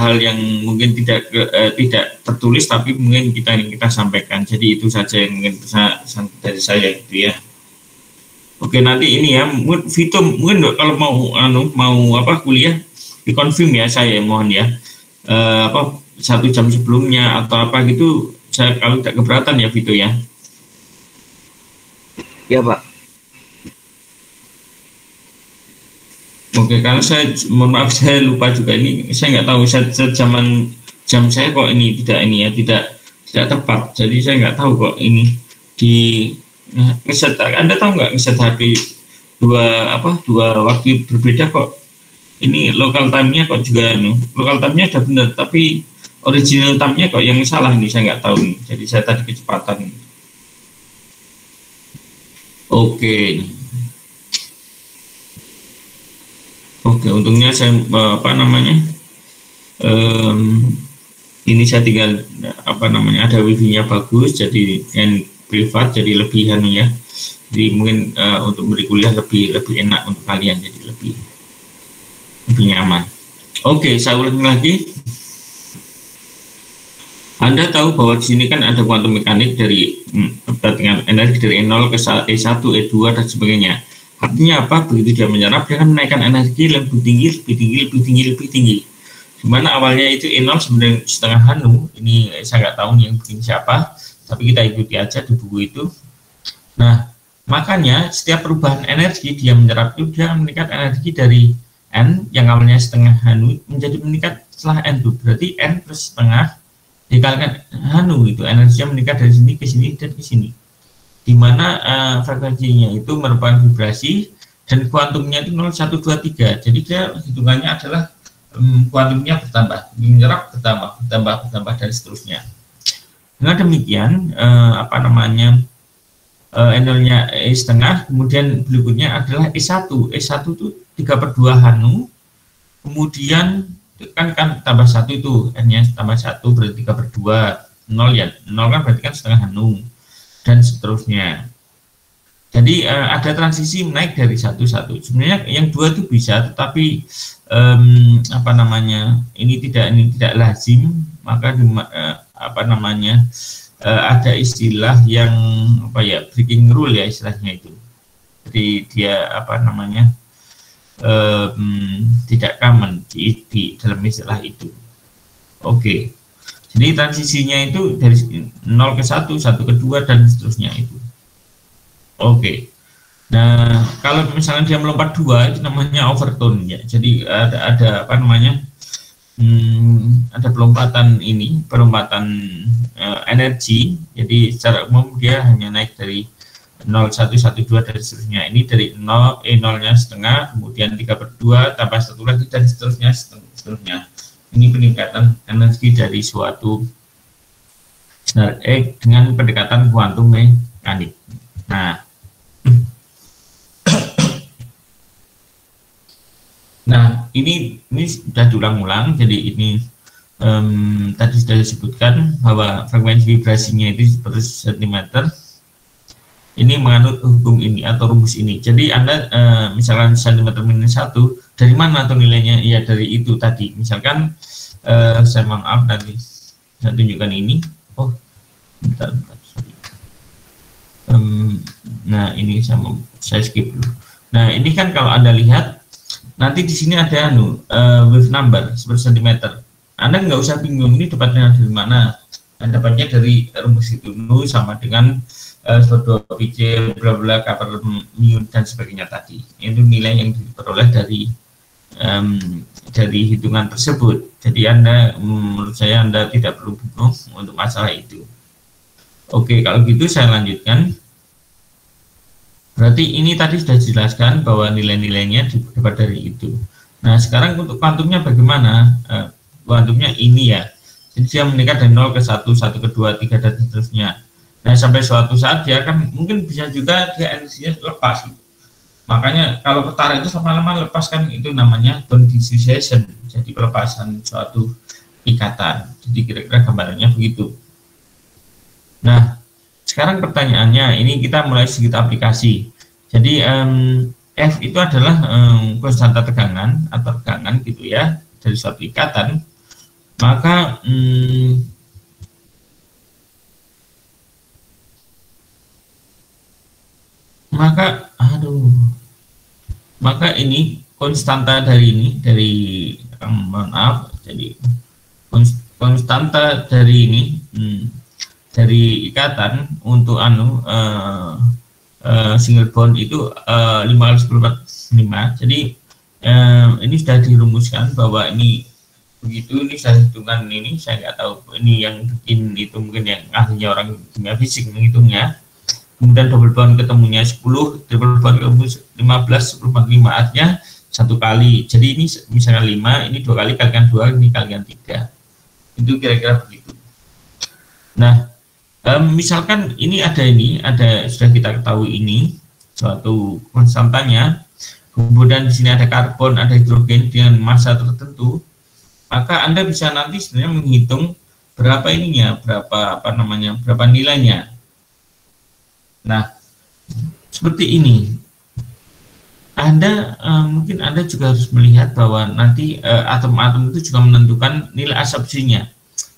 hal yang mungkin tidak tertulis tapi mungkin kita sampaikan. Jadi itu saja yang mungkin dari saya gitu ya. Oke, nanti ini ya, Vito mungkin kalau mau kuliah dikonfirm ya, saya mohon ya, 1 jam sebelumnya atau apa gitu, saya kalau tidak keberatan ya Vito ya. Ya Pak. Oke, karena saya mohon maaf saya lupa juga, ini saya nggak tahu jam saya kok ini tidak tepat, jadi saya nggak tahu kok ini di ngeset. Anda tahu nggak ngeset HP dua waktu berbeda kok, ini local time-nya kok juga local time-nya sudah benar tapi original time-nya kok yang salah, ini saya nggak tahu nih, jadi saya tadi kecepatan. Oke, untungnya saya ini saya tinggal ada wifi-nya bagus, jadi yang privat, jadi lebih ya, jadi mungkin untuk beri kuliah lebih enak untuk kalian, jadi lebih nyaman. Oke, saya ulangi lagi. Anda tahu bahwa di sini kan ada kuantum mekanik dari perhatikan energi dari E0 ke E1, E2 dan sebagainya. Artinya apa? Begitu dia menyerap, dia akan menaikkan energi lebih tinggi. Dimana awalnya itu E0 sebenarnya setengah Hanu, ini saya nggak tahu nih yang bikin siapa, tapi kita ikuti aja di buku itu. Nah, makanya setiap perubahan energi dia menyerap itu dia meningkat energi dari N yang awalnya setengah Hanu menjadi meningkat setelah N itu. Berarti N plus setengah dikalikan Hanu, itu energinya meningkat dari sini ke sini dan ke sini. Dimana frekuensinya itu merupakan vibrasi dan kuantumnya itu 0, 1, 2, 3. Jadi dia hitungannya adalah kuantumnya bertambah, menyerap bertambah dan seterusnya. Dengan demikian N0-nya E setengah, kemudian berikutnya adalah E1. E1 itu 3/2 Hanu, kemudian kan tambah 1 itu, N-nya tambah 1 berarti 3/2, 0 ya, 0 kan berarti kan setengah Hanu, dan seterusnya. Jadi ada transisi naik dari 1. Sebenarnya yang 2 itu bisa, tetapi ini tidak lazim, maka ada istilah yang breaking rule ya istilahnya itu. Jadi dia tidak common di dalam istilah itu. Oke. Jadi transisinya itu dari 0 ke 1, 1 ke 2 dan seterusnya itu. Oke. Nah, kalau misalnya dia melompat 2 itu namanya overtone ya. Jadi ada ada pelompatan energi. Jadi secara umum dia hanya naik dari 0, 1, 1, 2 dan seterusnya. Ini dari 0, E0-nya setengah, kemudian 3/2 tambah 1 lagi dan seterusnya. Ini peningkatan energi dari suatu dengan pendekatan kuantum mekanik. Nah, ini sudah diulang-ulang. Jadi ini tadi sudah disebutkan bahwa frekuensi vibrasinya itu 100 cm. Ini menganut hukum ini atau rumus ini. Jadi Anda misalkan cm minus 1, dari mana atau nilainya? Ya dari itu tadi. Misalkan saya maaf tadi saya tunjukkan ini. Oh, bentar. Nah ini saya skip dulu. Nah ini kan kalau Anda lihat nanti di sini ada wave number 10 cm. Anda nggak usah bingung ini dapatnya dari mana. Anda dapatnya dari rumus itu sama dengan suatu PJ bla bla kapal mu dan sebagainya tadi. Itu nilai yang diperoleh dari hitungan tersebut. Jadi menurut saya Anda tidak perlu bingung untuk masalah itu. Oke, kalau gitu saya lanjutkan. Berarti ini tadi sudah dijelaskan bahwa nilai-nilainya dapat dari itu. Nah, sekarang untuk kuantumnya bagaimana? Kuantumnya ini ya. Jadi dia meningkat dari 0 ke 1, 1 ke 2, 3 dan seterusnya. Nah, sampai suatu saat dia akan mungkin bisa juga dia energinya lepas. Makanya kalau ketara itu lama-lama lepas kan itu namanya condensation. Jadi pelepasan suatu ikatan. Jadi kira-kira gambarannya begitu. Nah, sekarang pertanyaannya, ini kita mulai sedikit aplikasi. Jadi F itu adalah konstanta tegangan atau tegangan gitu ya dari suatu ikatan. Maka maka ini konstanta dari ini maaf, jadi konstanta dari ini dari ikatan untuk single bond itu 545. Jadi ini sudah dirumuskan bahwa ini begitu, ini saya hitungkan, ini saya nggak tahu ini yang bikin itu, mungkin yang ahlinya orang kimia fisik menghitungnya. Kemudian double bond ketemunya 10, triple bond ketemu 15, 10/5, artinya 1 kali. Jadi ini misalnya 5, ini 2 kali kalikan 2, ini kalikan 3. Itu kira-kira begitu. Nah, misalkan ini ada sudah kita ketahui ini suatu konstantanya, kemudian di sini ada karbon, ada hidrogen dengan massa tertentu, maka Anda bisa nanti sebenarnya menghitung berapa ininya, berapa nilainya. Nah, seperti ini. Mungkin Anda juga harus melihat bahwa nanti atom-atom itu juga menentukan nilai absorpsinya.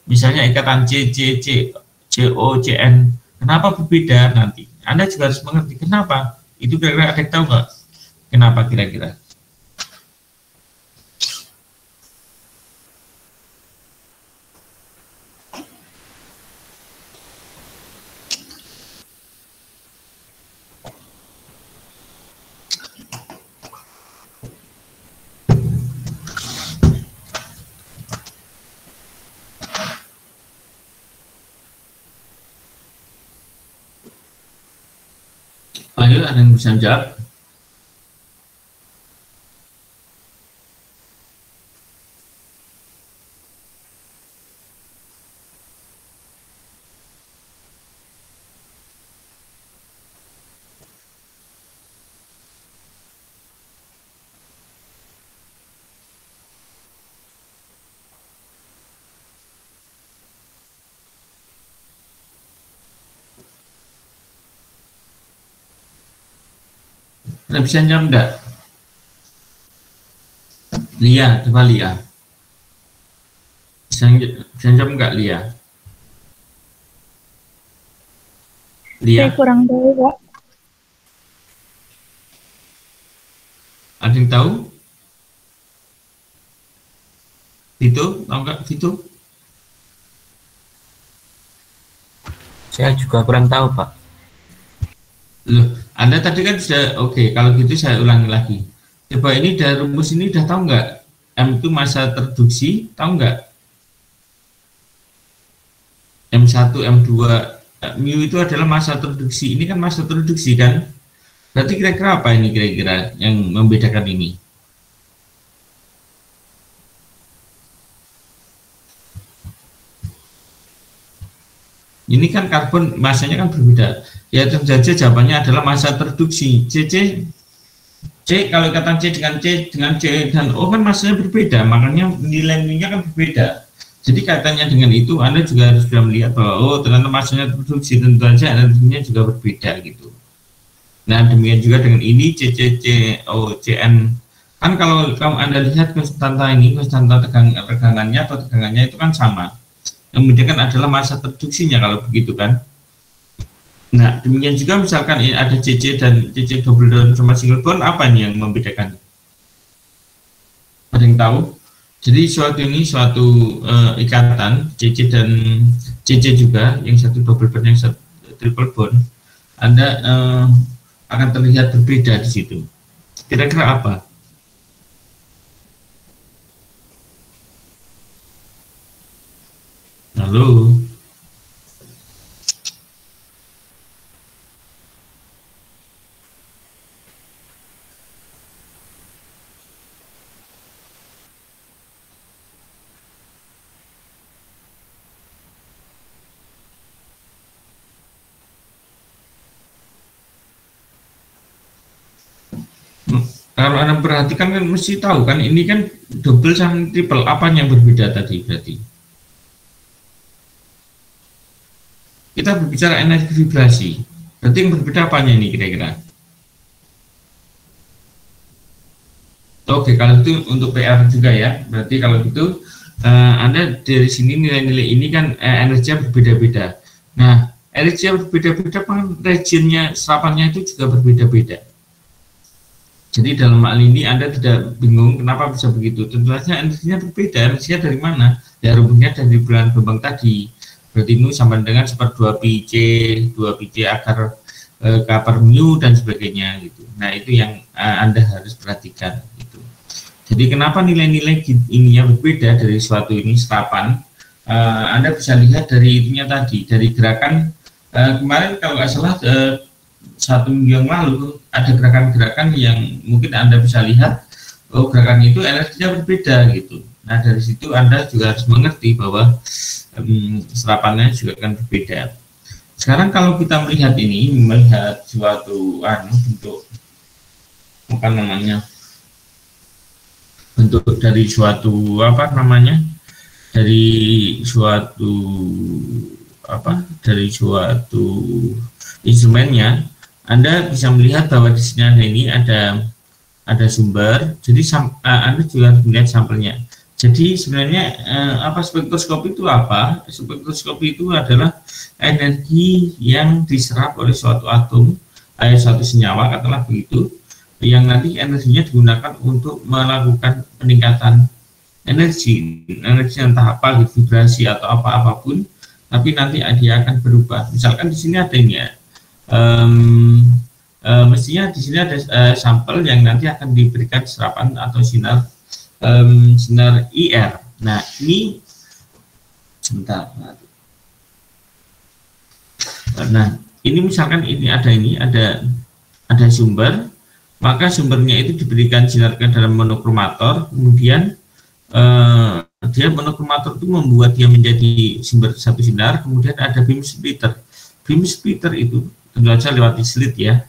Misalnya ikatan C, CO, CN, kenapa berbeda nanti? Anda juga harus mengerti kenapa. Itu kira-kira ada yang tahu nggak? Kenapa kira-kira? Ayo, ada yang bisa jawab? Ada bisa jawab enggak? Lia, coba Lia. Bisa jawab enggak Lia? Saya kurang tahu, Pak. Ada yang tahu? Vito, tahu nggak Vito? Saya juga kurang tahu, Pak. Loh, Anda tadi kan sudah oke. Kalau gitu saya ulangi lagi. Coba ini dari rumus ini udah tahu nggak? M itu massa terduksi, tahu nggak? M1, M2, mu itu adalah massa terduksi. Ini kan massa terduksi kan? Berarti kira-kira apa ini kira-kira yang membedakan ini? Ini kan karbon masanya kan berbeda. Ya tentu saja jawabannya adalah massa terduksi. C kalau kata C dengan C dan O kan masanya berbeda, makanya nilai-nilainya kan berbeda. Jadi katanya dengan itu Anda juga harus sudah melihat bahwa oh ternyata masanya terduksi, tentu saja energinya juga berbeda gitu. Nah demikian juga dengan ini C, O, CN. Kan kalau Anda lihat konstanta ini, konstanta tegangannya atau tegangannya itu kan sama. Yang membedakan adalah massa terduksinya kalau begitu kan. Nah demikian juga misalkan ini ada CC dan CC double bond sama single bond, apa nih yang membedakan? Ada yang tahu? Jadi suatu ikatan CC dan CC juga, yang satu double bond yang satu triple bond, Anda akan terlihat berbeda di situ. Kira-kira apa? Halo. Kalau Anda perhatikan kan mesti tahu kan ini kan double sama triple, apa yang berbeda tadi berarti? Kita berbicara energi vibrasi, berarti yang berbeda apanya ini kira-kira? Oke, kalau itu untuk PR juga ya, berarti kalau itu Anda dari sini nilai-nilai ini kan energinya berbeda-beda. Nah, energinya berbeda-beda, kan regionnya serapannya itu juga berbeda-beda. Jadi dalam hal ini Anda tidak bingung kenapa bisa begitu. Tentu saja energinya berbeda. Energinya dari mana? Ya rumusnya dari bulan gelombang tadi. Berarti ini sama dengan seperti 2 PC akar K per mu dan sebagainya gitu. Nah, itu yang Anda harus perhatikan gitu. Jadi kenapa nilai-nilai ininya berbeda dari suatu ini serapan? Anda bisa lihat dari itunya tadi, dari gerakan kemarin kalau nggak salah 1 minggu yang lalu ada gerakan-gerakan yang mungkin Anda bisa lihat, oh gerakan itu energinya berbeda gitu. Nah, dari situ Anda juga harus mengerti bahwa serapannya juga akan berbeda. Sekarang kalau kita melihat ini, melihat suatu bentuk apa namanya, bentuk dari suatu dari suatu instrumennya, Anda bisa melihat bahwa di sini ada sumber. Jadi Anda juga harus melihat sampelnya. Jadi sebenarnya spektroskopi itu apa? Spektroskopi itu adalah energi yang diserap oleh suatu atom, suatu senyawa, katakanlah begitu, yang nanti energinya digunakan untuk melakukan peningkatan energi entah apa, vibrasi atau apapun, tapi nanti dia akan berubah. Misalkan di sini ada ini ya, mestinya di sini ada sampel yang nanti akan diberikan serapan atau sinar IR. Nah, ini sebentar. Nah, ini misalkan ini ada sumber, maka sumbernya itu diberikan sinar ke dalam monokromator, kemudian dia monokromator itu membuat dia menjadi sumber satu sinar, kemudian ada beam splitter. Beam splitter itu tentu saja lewat slit ya.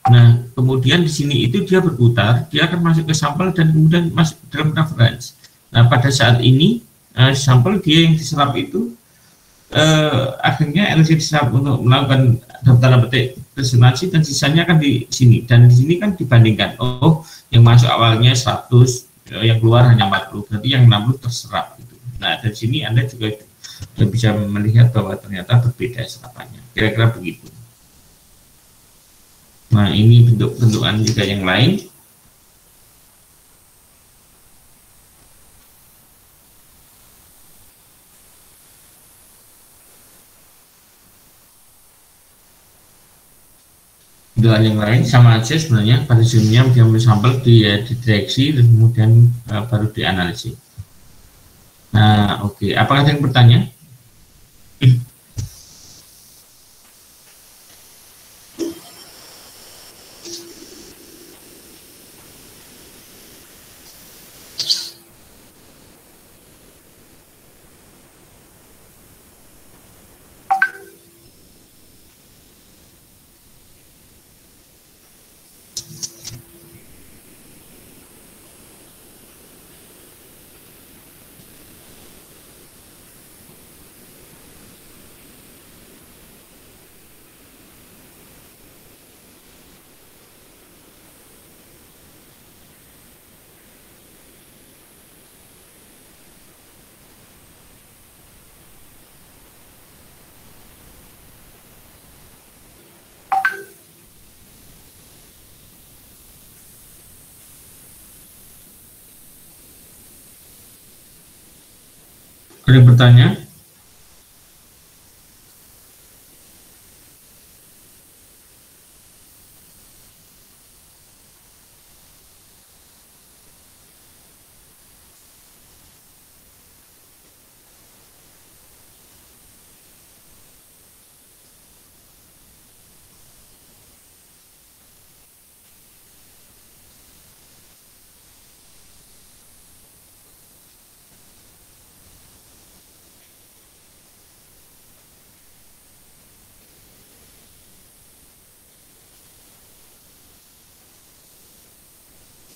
Nah, kemudian di sini itu dia berputar, dia akan masuk ke sampel dan kemudian masuk dalam reference. Nah, pada saat ini sampel dia yang diserap itu akhirnya energi diserap untuk melakukan tanda petik resonansi, dan sisanya akan di sini. Dan di sini kan dibandingkan, oh yang masuk awalnya 100, yang keluar hanya 40, berarti yang 60 terserap gitu. Nah, dari sini Anda juga bisa melihat bahwa ternyata berbeda serapannya, kira-kira begitu. Nah, ini bentuk-bentukan juga yang lain. Bentukan yang lain sama aja sebenarnya, pada zoomnya dia sampel dideteksi dan kemudian baru dianalisis. Nah, oke. Apakah ada yang bertanya? Ada yang bertanya?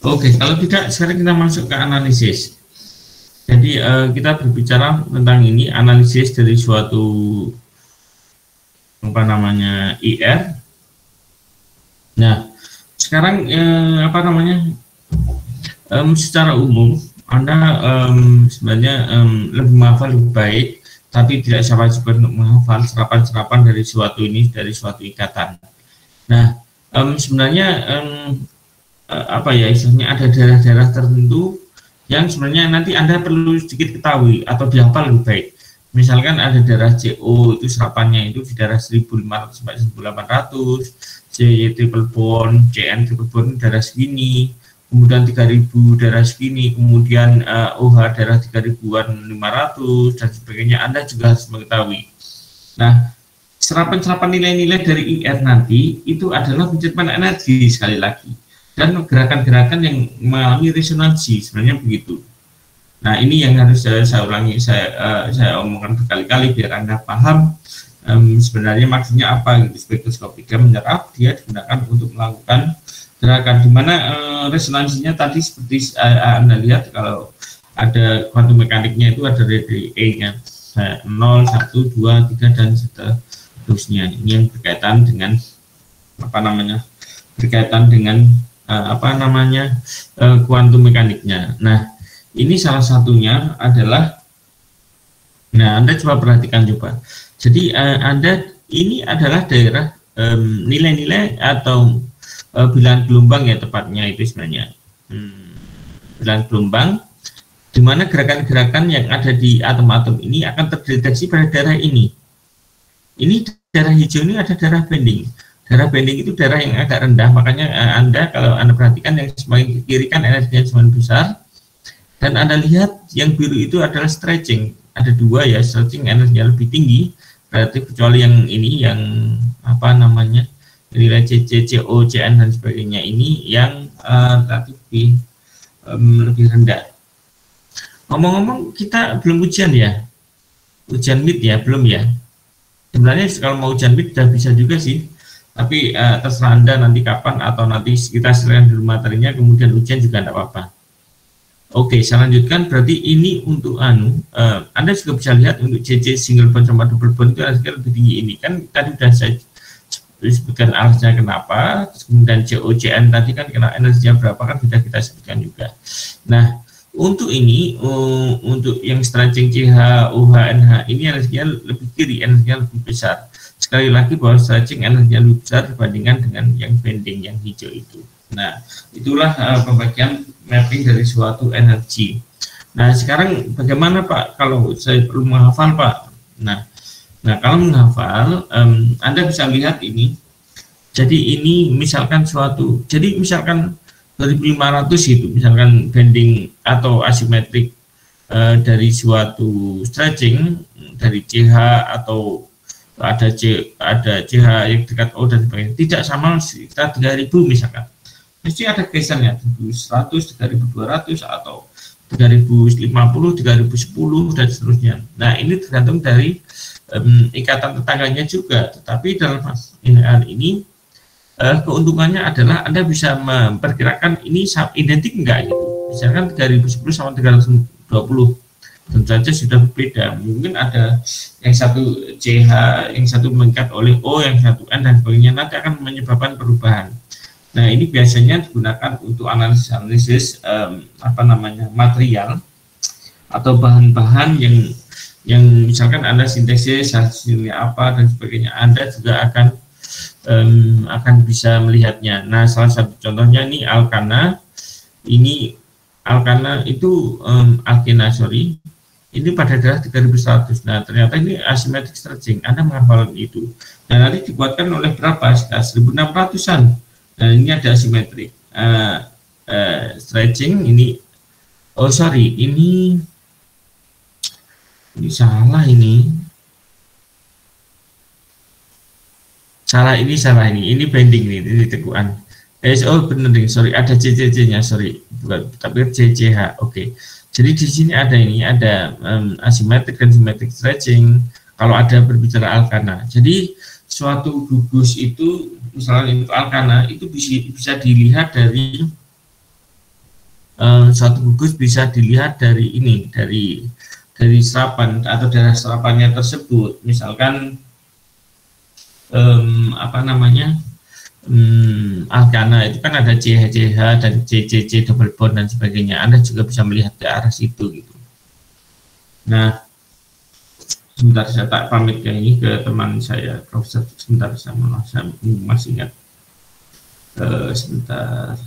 Oke, kalau tidak sekarang kita masuk ke analisis. Jadi kita berbicara tentang ini, analisis dari suatu IR. Nah, sekarang secara umum Anda sebenarnya lebih menghafal lebih baik, tapi tidak wajib untuk menghafal serapan-serapan dari suatu ini, dari suatu ikatan. Nah, sebenarnya apa ya istilahnya, ada daerah-daerah tertentu yang sebenarnya nanti Anda perlu sedikit ketahui atau dihafal lebih baik. Misalkan ada daerah CO itu serapannya itu di daerah 1500 sampai 1800, CY triple bond, CN triple bond daerah segini, kemudian 3000 daerah segini, kemudian OH daerah 3000-an 500 dan sebagainya. Anda juga harus mengetahui. Nah, serapan-serapan nilai-nilai dari IR nanti itu adalah pencernaan energi sekali lagi, dan gerakan-gerakan yang mengalami resonansi, sebenarnya begitu. Nah, ini yang harus saya ulangi, saya omongkan berkali-kali biar Anda paham sebenarnya maksudnya apa gitu. Spektroskopika menyerap, dia digunakan untuk melakukan gerakan, di mana resonansinya tadi seperti Anda lihat, kalau ada kuantum mekaniknya itu ada dari E-nya 0, 1, 2, 3 dan seterusnya. Ini yang berkaitan dengan berkaitan dengan kuantum mekaniknya. Nah, ini salah satunya adalah, nah Anda coba perhatikan coba. Jadi Anda ini adalah daerah nilai-nilai atau bilangan gelombang ya tepatnya itu sebenarnya. Bilangan gelombang di mana gerakan-gerakan yang ada di atom-atom ini akan terdeteksi pada daerah ini. Ini daerah hijau ini ada daerah bending. Daerah bending itu daerah yang agak rendah, makanya Anda kalau Anda perhatikan yang semakin ke kiri kan energinya semakin besar. Dan Anda lihat yang biru itu adalah stretching. Ada dua ya, stretching energinya lebih tinggi, relatif, kecuali yang ini yang nilai CC, CO, CN dan sebagainya ini yang relatif lebih rendah. Ngomong-ngomong, kita belum ujian ya? Ujian mid ya? Belum ya? Sebenarnya kalau mau ujian mid sudah bisa juga sih. Tapi terserah Anda nanti kapan, atau nanti kita serahkan dulu materinya, kemudian ujian juga tidak apa-apa. Oke, saya lanjutkan. Berarti ini untuk Anda juga bisa lihat untuk CC single bond sama double bond itu energinya lebih tinggi. Ini kan tadi sudah saya sebutkan alasannya kenapa. Kemudian COCN tadi kan kena energinya berapa kan sudah kita sebutkan juga. Nah, untuk ini untuk yang stretching CH, OH, NH ini energinya lebih kiri, energinya lebih besar. Sekali lagi bahwa stretching energinya lebih besar dibandingkan dengan yang bending yang hijau itu. Nah, itulah pembagian mapping dari suatu energi. Nah, sekarang bagaimana Pak kalau saya perlu menghafal Pak? Nah kalau menghafal, Anda bisa lihat ini. Jadi ini misalkan jadi misalkan 2500 itu, misalkan bending atau asimetrik dari suatu stretching dari CH atau ada CH yang dekat O dan sebagainya, tidak sama sekitar 3000 misalkan. Mesti ada geserannya 1100, 3200 atau 3050, 3010 dan seterusnya. Nah, ini tergantung dari ikatan tetangganya juga. Tetapi dalam hal ini keuntungannya adalah Anda bisa memperkirakan ini identik enggak gitu. Misalkan 3010 sama 320 tentu saja sudah berbeda. Mungkin ada yang satu CH, yang satu mengikat oleh O, yang satu N dan sebagainya, nanti akan menyebabkan perubahan. Nah, ini biasanya digunakan untuk analisis material atau bahan-bahan yang misalkan Anda sintesis hasilnya apa dan sebagainya. Anda juga akan bisa melihatnya. Nah, salah satu contohnya ini alkana. Ini alkana itu alkena, ini pada daerah 3100. Nah, ternyata ini asymmetric stretching. Anda menghafal itu. Nah, nanti dibuatkan oleh berapa? Sekitar 1600-an. Nah, ini ada asimetrik stretching ini. Ini salah ini. Ini bending ini tekuan. Benar nih, ada CCC-nya, bukan, tapi CCH. Oke. Jadi di sini ada asimetrik dan simetrik stretching. Kalau ada berbicara alkana. Jadi suatu gugus itu misalnya untuk alkana itu bisa dilihat dari suatu gugus bisa dilihat dari ini, dari serapan atau daerah serapannya tersebut. Misalkan alkana itu kan ada CH dan CCC double bond dan sebagainya. Anda juga bisa melihat ke arah situ gitu. Nah, sebentar saya tak pamit ke ini ke teman saya Profesor, sebentar saya masih ingat. Sebentar.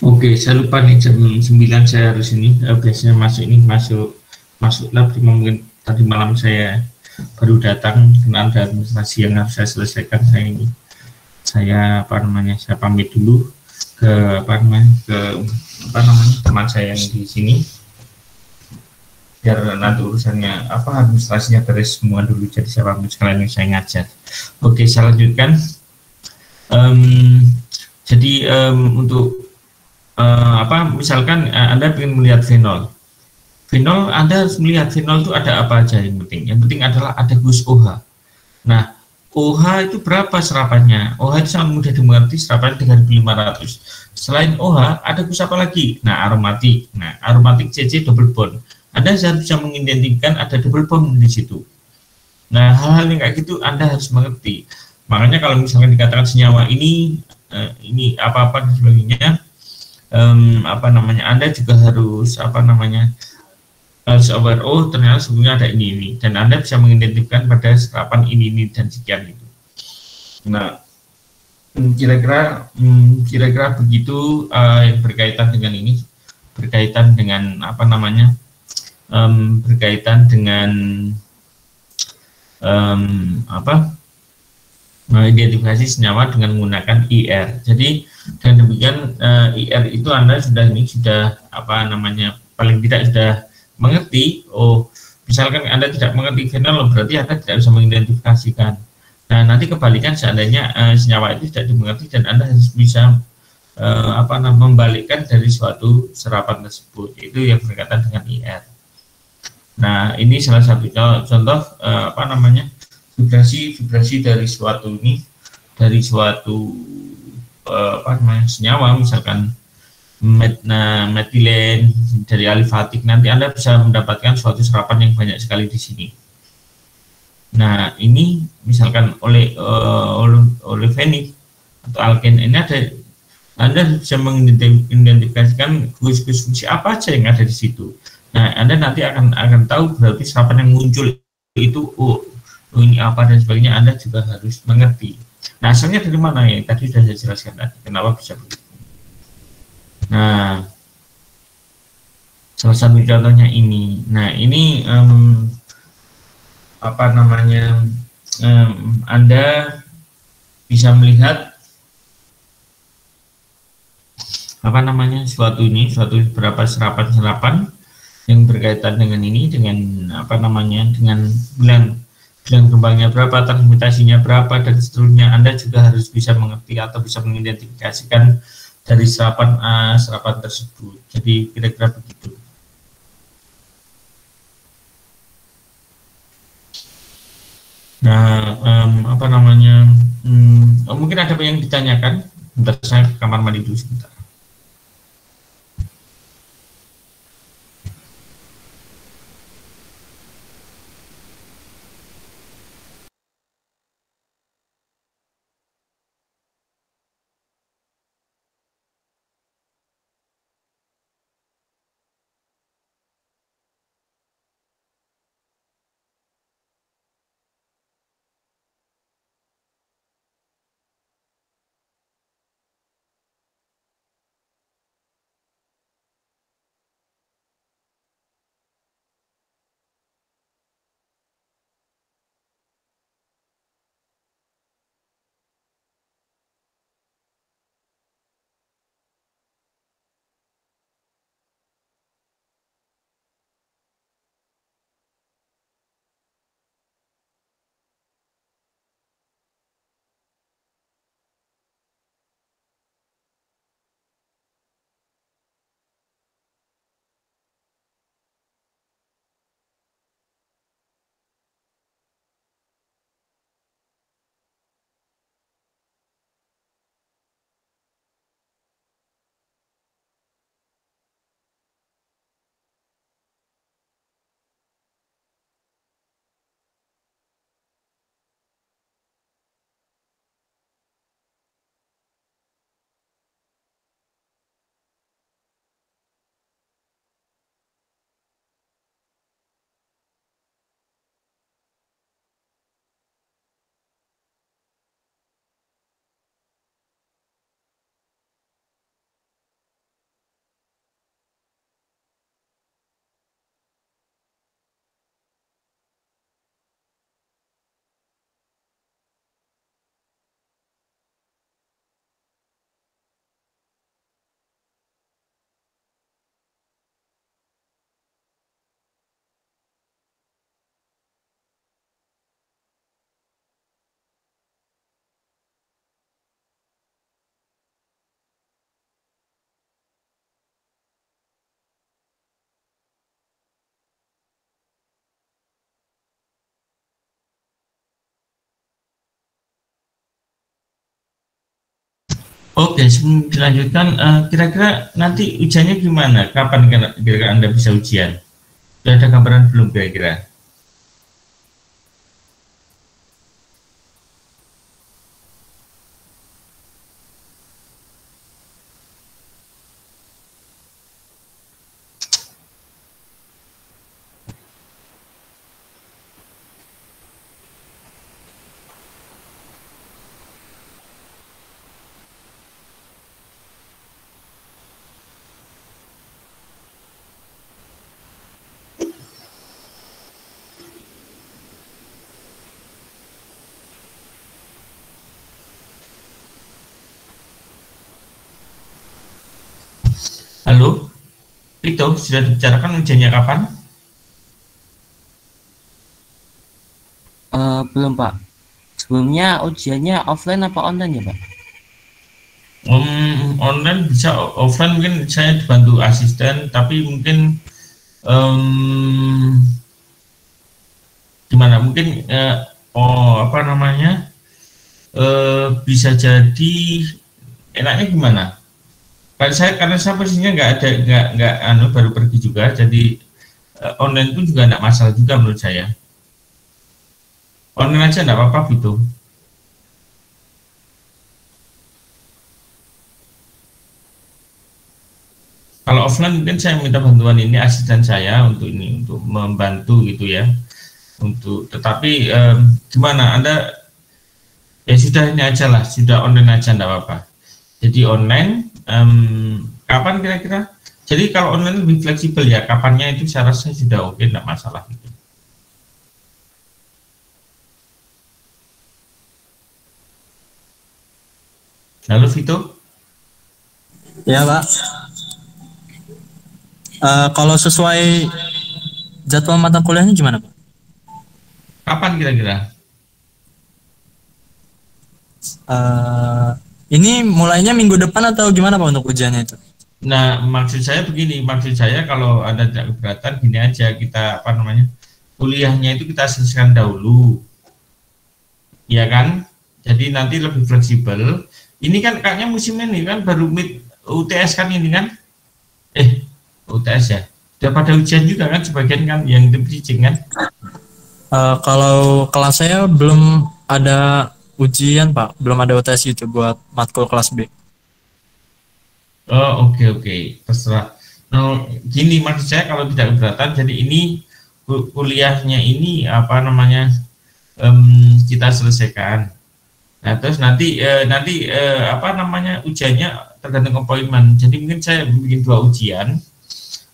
Oke, saya lupa nih jam 9 saya harus ini, biasanya masuk lab, cuma mungkin tadi malam saya baru datang karena ada administrasi yang harus saya selesaikan. Saya pamit dulu ke teman saya yang di sini biar nanti urusannya administrasinya beres semua dulu, jadi saya pamit sekalian saya ngajar. Oke, saya lanjutkan. Jadi untuk misalkan Anda ingin melihat fenol, Anda harus melihat fenol itu ada apa aja. Yang penting adalah ada gus OH. Nah, OH itu berapa serapannya? OH itu sangat mudah dimengerti, serapannya 3.500. Selain OH, ada gus apa lagi? Nah, aromatik. Nah, aromatik CC double bond. Anda harus bisa mengidentikan ada double bond di situ. Nah, hal-hal yang kayak gitu Anda harus mengerti. Makanya kalau misalkan dikatakan senyawa ini apa-apa dan sebagainya, Anda juga harus harus aware, oh ternyata sebelumnya ada ini, dan Anda bisa mengidentikan pada serapan ini dan sekian itu. Nah, kira-kira begitu yang berkaitan dengan ini, berkaitan dengan berkaitan dengan mengidentifikasi senyawa dengan menggunakan IR. Jadi dengan demikian IR itu Anda sudah paling tidak sudah mengerti. Oh, misalkan Anda tidak mengerti fenol, berarti Anda tidak bisa mengidentifikasikan. Nah, nanti kebalikan seandainya senyawa itu tidak dimengerti dan Anda harus bisa membalikkan dari suatu serapan tersebut, itu yang berkaitan dengan IR. Nah, ini salah satu contoh vibrasi dari suatu senyawa, misalkan metilen dari alifatik. Nanti Anda bisa mendapatkan suatu serapan yang banyak sekali di sini. Nah, ini misalkan olefenik atau alken, ini Anda bisa mengidentifikasikan gugus-gugus fungsi apa aja yang ada di situ. Nah, Anda nanti akan tahu berarti serapan yang muncul itu ini apa dan sebagainya. Anda juga harus mengerti. Nah, asalnya dari mana ya? Tadi sudah saya jelaskan tadi. Kenapa bisa begitu? Nah, salah satu contohnya ini. Nah, ini Anda bisa melihat suatu beberapa serapan yang berkaitan dengan ini, dengan dengan bilang kembangnya berapa, transmutasinya berapa, dan seterusnya. Anda juga harus bisa mengerti atau bisa mengidentifikasikan dari serapan tersebut. Jadi kira-kira begitu. Nah, mungkin ada yang ditanyakan. Bentar, saya ke kamar mandi dulu sebentar. Oke, sebelum dilanjutkan, kira-kira nanti ujiannya gimana? Kapan kira-kira Anda bisa ujian? Sudah ada gambaran belum kira-kira? Halo, itu sudah dibicarakan ujiannya kapan? Belum Pak. Sebelumnya ujiannya offline apa online ya Pak? Online bisa, offline mungkin saya dibantu asisten, tapi mungkin gimana? Mungkin apa namanya? Bisa jadi enaknya gimana? Karena saya posisinya nggak baru pergi juga, jadi online pun juga nggak masalah juga menurut saya. Online aja nggak apa-apa gitu. Kalau offline mungkin saya minta bantuan ini asisten saya untuk membantu gitu ya. Tetapi gimana Anda ya sudah ini aja lah, sudah online aja nggak apa-apa. Jadi online kapan kira-kira? Jadi kalau online lebih fleksibel ya, kapannya itu saya rasa sudah oke, nggak masalah gitu. Halo Vito? Ya Pak. Kalau sesuai jadwal mata kuliahnya gimana Pak? Kapan kira-kira? Ini mulainya minggu depan atau gimana Pak untuk ujiannya itu? Nah, maksud saya begini, maksud saya kalau ada keberatan gini aja, kita apa namanya, kuliahnya itu kita selesaikan dahulu, ya kan? Jadi nanti lebih fleksibel. Ini kan kayaknya musim ini kan baru mid UTS kan ini kan? UTS ya. Sudah pada ujian juga kan sebagian kan yang tim teaching kan? Kalau kelas saya belum ada ujian Pak, belum ada UTS gitu buat matkul kelas B. Oh oke, terserah. Nah, gini maksud saya kalau tidak keberatan, jadi ini kuliahnya ini apa namanya kita selesaikan. Nah terus nanti apa namanya ujiannya tergantung appointment. Jadi mungkin saya bikin 2 ujian.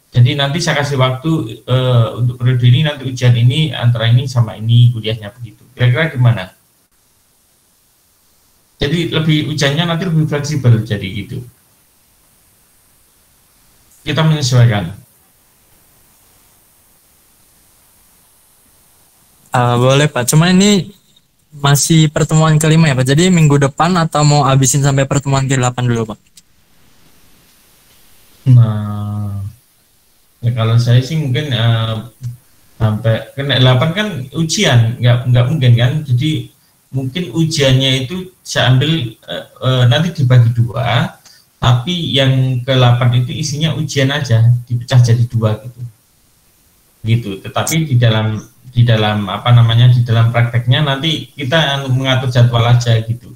Jadi nanti saya kasih waktu untuk periode ini, nanti ujian ini antara ini sama ini kuliahnya begitu. Kira-kira gimana? Jadi ujiannya nanti lebih fleksibel jadi gitu. Kita menyesuaikan. Boleh Pak, cuman ini masih pertemuan kelima ya Pak, jadi minggu depan atau mau habisin sampai pertemuan ke-8 dulu Pak? Nah, ya kalau saya sih mungkin sampai kena 8 kan ujian, nggak mungkin kan, jadi mungkin ujiannya itu saya ambil nanti dibagi 2, tapi yang ke-8 itu isinya ujian aja, dipecah jadi 2 gitu. Tetapi di dalam apa namanya, di dalam prakteknya nanti kita mengatur jadwal aja gitu.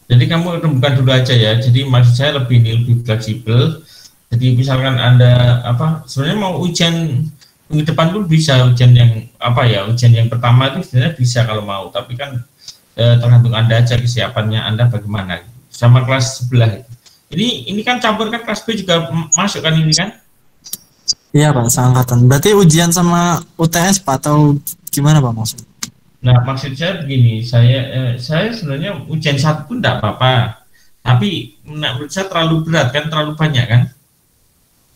Jadi kamu rembukan dulu aja ya. Jadi maksud saya lebih fleksibel. Jadi misalkan Anda apa sebenarnya mau ujian minggu depan pun bisa, ujian yang apa ya, ujian yang pertama itu sebenarnya bisa kalau mau, tapi kan tergantung Anda aja kesiapannya Anda bagaimana sama kelas sebelah. Ini kan campur kan, kelas B juga masuk kan ini kan? Iya Pak, seangkatan. Berarti ujian sama UTS Pak atau gimana Pak maksudnya? Nah maksud saya begini, saya sebenarnya ujian 1 pun tidak apa-apa, tapi menurut saya terlalu berat kan, terlalu banyak kan.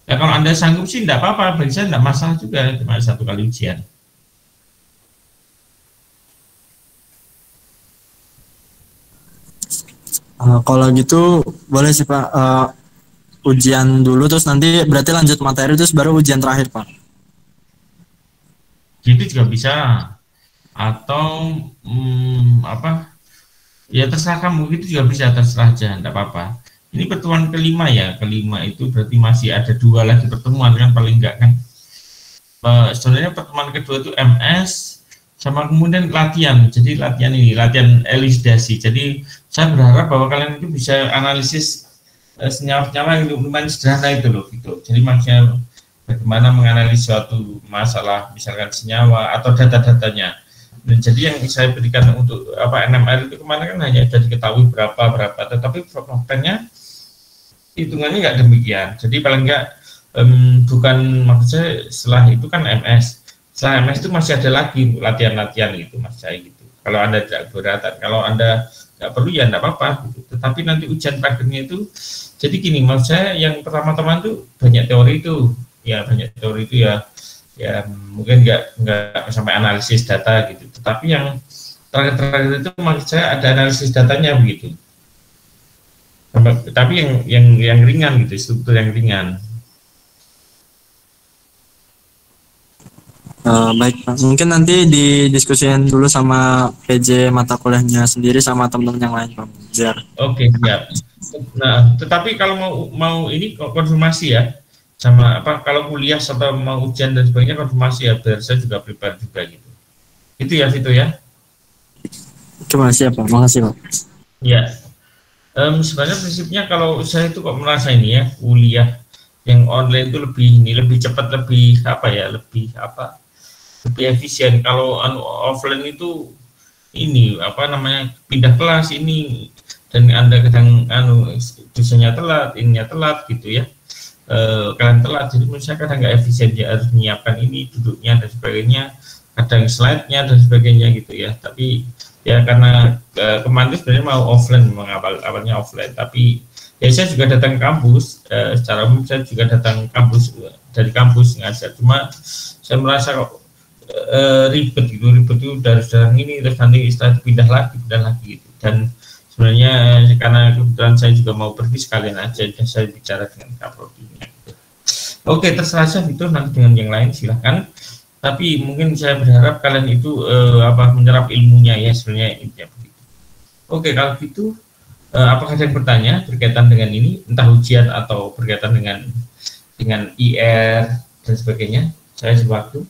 Ya kalau Anda sanggup sih tidak apa-apa, bagi saya tidak masalah juga, cuma 1 kali ujian. Kalau gitu boleh sih Pak, ujian dulu terus nanti berarti lanjut materi terus baru ujian terakhir Pak. Gitu juga bisa. Atau apa? Ya terserah kamu, itu juga bisa, terserah aja, enggak apa-apa. Ini pertemuan kelima ya, kelima itu berarti masih ada 2 lagi pertemuan kan paling enggak kan. Sebenarnya pertemuan kedua itu MS sama kemudian latihan. Jadi latihan ini, latihan elucidasi. Jadi saya berharap bahwa kalian itu bisa analisis senyawa-senyawa yang lumayan sederhana itu loh gitu. Jadi maksudnya bagaimana menganalisis suatu masalah, misalkan senyawa atau data-datanya. Dan jadi yang saya berikan untuk NMR itu kemana kan hanya sudah diketahui berapa, tetapi faktornya hitungannya nggak demikian. Jadi paling nggak bukan, maksud saya setelah itu kan MS. Setelah MS itu masih ada lagi latihan-latihan gitu, mas saya gitu. Kalau Anda tidak keberatan, kalau Anda nggak perlu ya nggak apa-apa gitu. Tetapi nanti ujian prakteknya itu, jadi gini, maksud saya yang pertama-tama itu banyak teori itu ya mungkin nggak sampai analisis data gitu, tetapi yang terakhir itu maksud saya ada analisis datanya begitu, tapi yang ringan gitu, struktur yang ringan. Baik Pak, mungkin nanti didiskusikan dulu sama PJ mata kuliahnya sendiri sama teman-teman yang lain Pak, biar. Oke, siap. Nah, tetapi kalau mau ini konfirmasi ya, sama kalau kuliah atau mau ujian dan sebagainya konfirmasi ya, biar saya juga prepare juga gitu. Itu ya, Vito ya. Terima kasih Pak, makasih Pak. Ya, sebenarnya prinsipnya kalau saya itu kok merasa ini ya, kuliah yang online itu lebih cepat, lebih efisien. Kalau offline itu ini pindah kelas ini, dan Anda kadang dosennya telat, ininya telat gitu ya. Kalian telat, jadi menurut saya kadang nggak efisien ya, harus menyiapkan ini duduknya dan sebagainya, kadang slide-nya dan sebagainya gitu ya. Tapi ya karena kemarin sebenarnya mau offline, awalnya offline, tapi ya saya juga datang ke kampus, secara umum saya juga datang kampus, dari kampus ngajar. Cuma saya merasa kok ribet itu dari sekarang ini terus nanti setelah pindah lagi gitu. Dan sebenarnya karena kebetulan saya juga mau pergi sekalian aja, dan saya bicara dengan Kaprodinya. Oke, terserah saja itu nanti dengan yang lain silahkan. Tapi mungkin saya berharap kalian itu menyerap ilmunya ya, sebenarnya intinya begitu. Oke, kalau gitu apakah ada yang bertanya berkaitan dengan ini, entah ujian atau berkaitan dengan IR dan sebagainya? Saya sewaktu.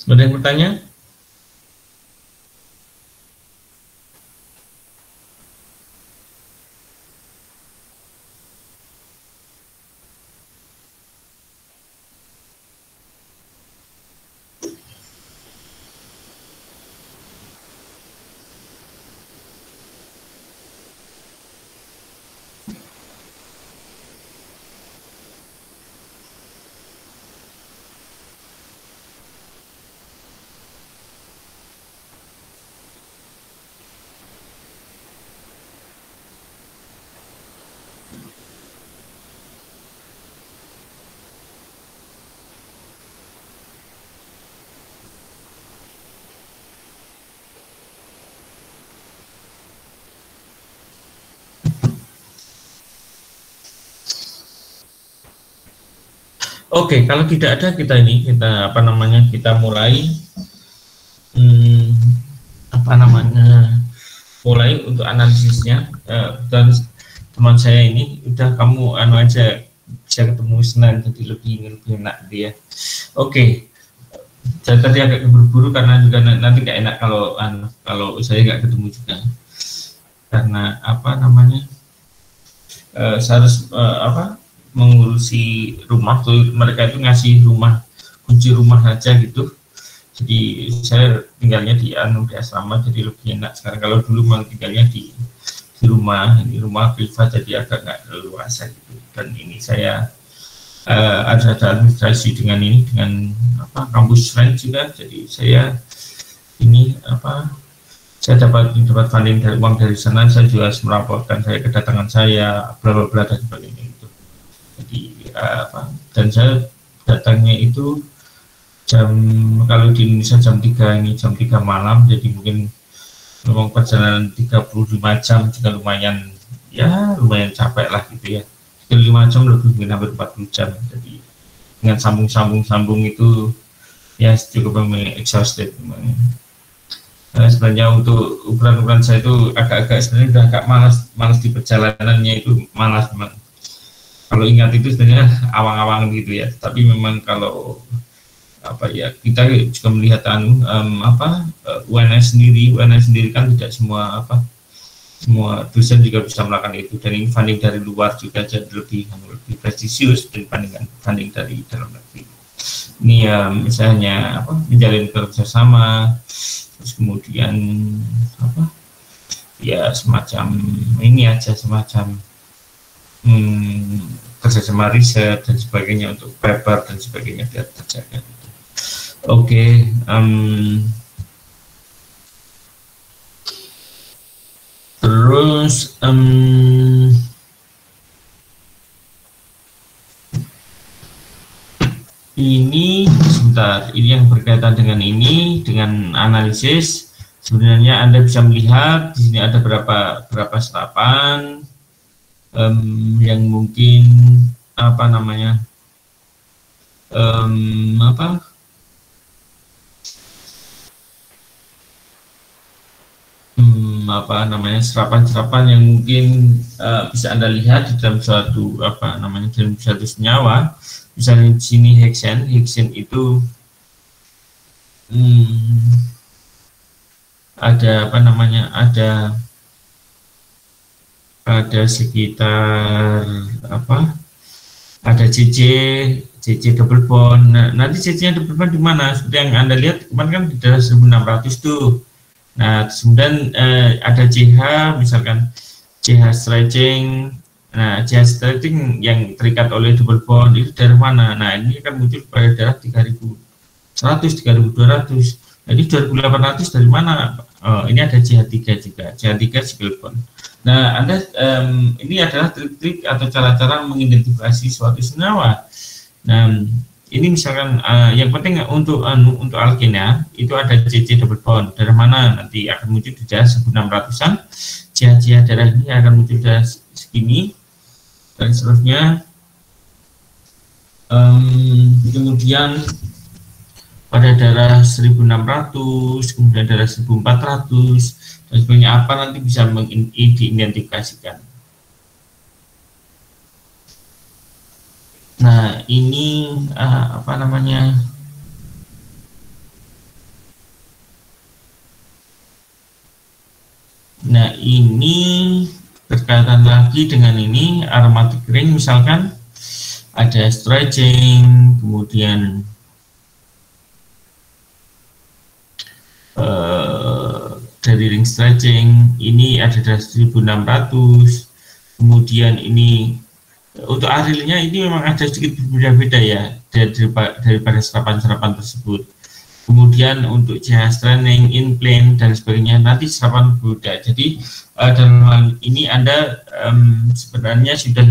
Ada yang bertanya? Oke, kalau tidak ada kita mulai mulai untuk analisisnya. Dan teman saya ini udah kamu aja bisa ketemu Senin, jadi lebih enak dia. Oke. Saya tadi agak buru-buru karena juga nanti nggak enak kalau saya nggak ketemu juga, karena saya harus mengurusi rumah tuh, mereka itu ngasih kunci rumah aja gitu. Jadi saya tinggalnya di asrama, jadi lebih enak sekarang. Kalau dulu memang tinggalnya di rumah, ini rumah privat, jadi agak nggak leluasa gitu. Dan ini saya ada administrasi dengan kampus lain juga, jadi saya dapat funding dari uang dari sana. Saya juga harus melaporkan saya kedatangan saya, bla bla bla dan sebagainya itu. Jadi dan saya datangnya itu kalau di Indonesia jam 3 malam, jadi mungkin memang perjalanan 35 jam juga lumayan capek lah gitu ya. 5 jam lebih, mungkin hampir 40 jam. Jadi dengan sambung itu ya cukup exhausted. Sebenarnya untuk ukuran saya itu sebenarnya udah agak malas di perjalanannya, itu malas memang. Kalau ingat itu sebenarnya awang-awang gitu ya. Tapi memang kalau kita juga melihat UNS sendiri kan tidak semua dosen juga bisa melakukan itu, dan ini funding dari luar juga jadi lebih prestisius dibandingkan funding dari dalam negeri. Ini misalnya menjalin kerjasama, terus kemudian semacam kerjasama riset dan sebagainya untuk paper dan sebagainya biar terjaga. Oke. Terus ini yang berkaitan dengan analisis. Sebenarnya Anda bisa melihat di sini ada berapa serapan yang mungkin serapan-serapan yang mungkin bisa Anda lihat di dalam suatu senyawa. Misalnya di sini heksen itu ada sekitar ada CC double bond. Nah, nanti CC-nya double bond di mana? Seperti yang Anda lihat kemarin kan di daerah 1600 tuh. Nah, kemudian ada CH, misalkan CH stretching. Nah, CH stretching yang terikat oleh double bond itu dari mana? Nah, ini akan muncul pada daerah 3100, 3200. Jadi 2800 dari mana? Ini ada CH3 juga, CH3 single bond. Nah, ini adalah trik-trik atau cara-cara mengidentifikasi suatu senyawa. Nah, ini misalkan yang penting untuk alkena itu ada CC double bond. Dari mana nanti akan muncul di daerah 1600-an. CH daerah ini akan muncul daerah segini dan seterusnya. Kemudian pada daerah 1600, kemudian daerah 1400 dan sebagainya, apa nanti bisa diidentifikasikan. Nah, ini Nah, ini berkaitan lagi dengan ini aromatic ring, misalkan ada stretching, kemudian dari ring stretching ini ada dari 1600, kemudian ini untuk arilnya ini memang ada sedikit berbeda-beda ya daripada serapan-serapan tersebut. Kemudian untuk CH training, in plane dan sebagainya nanti serapan berbeda. Jadi dalam hal ini Anda sebenarnya sudah